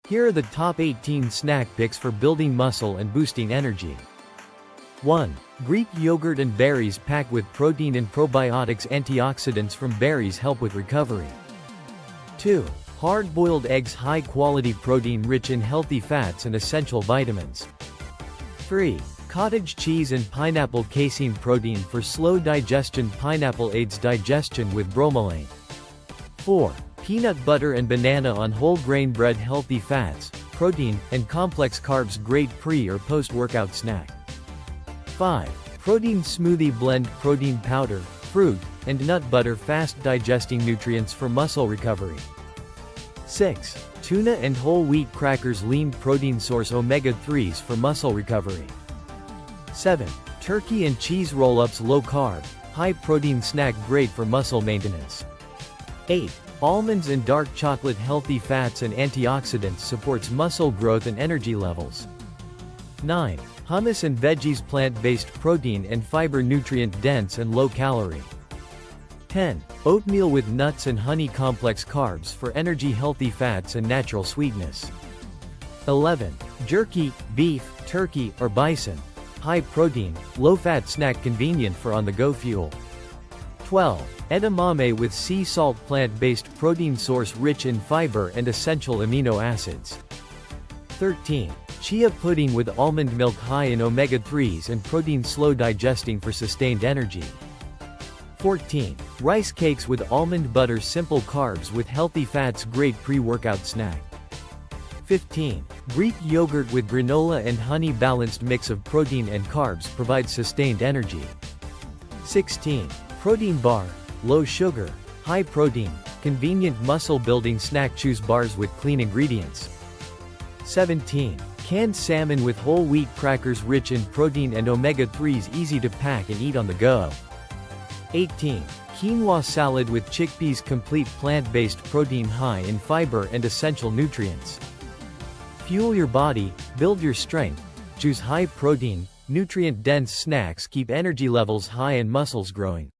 Here are the top 18 snack picks for building muscle and boosting energy. 1. Greek yogurt and berries packed with protein and probiotics. Antioxidants from berries help with recovery. 2. Hard-boiled eggs. High-quality protein rich in healthy fats and essential vitamins. 3. Cottage cheese and pineapple. Casein. Protein for slow digestion. Pineapple aids digestion with bromelain. 4. Peanut butter and banana on whole grain bread. Healthy fats, protein, and complex carbs. Great pre- or post-workout snack. 5. Protein smoothie blend. Protein powder, fruit, and nut butter. Fast digesting nutrients for muscle recovery. 6. Tuna and whole wheat crackers. Lean protein source. Omega-3s for muscle recovery. 7. Turkey and cheese roll-ups. Low carb, high protein snack. Great for muscle maintenance. 8. Almonds and dark chocolate. Healthy fats and antioxidants. Supports muscle growth and energy levels. 9. Hummus and veggies. Plant-based protein and fiber. Nutrient dense and low calorie. 10. Oatmeal with nuts and honey. Complex carbs for energy. Healthy fats and natural sweetness. 11. Jerky, beef, turkey, or bison. High protein, low fat snack. Convenient for on-the-go fuel. 12. Edamame with sea salt. Plant-based protein source rich in fiber and essential amino acids. 13. Chia pudding with almond milk. High in omega-3s and protein. Slow digesting for sustained energy. 14. Rice cakes with almond butter. Simple carbs with healthy fats. Great pre-workout snack. 15. Greek yogurt with granola and honey. Balanced mix of protein and carbs provides sustained energy. 16. Protein bar, low sugar, high protein, convenient muscle building snack. Choose bars with clean ingredients. 17. Canned salmon with whole wheat crackers. Rich in protein and omega-3s. Easy to pack and eat on the go. 18. Quinoa salad with chickpeas. Complete plant-based protein. High in fiber and essential nutrients. Fuel your body, build your strength. Choose high protein, nutrient dense snacks. Keep energy levels high and muscles growing.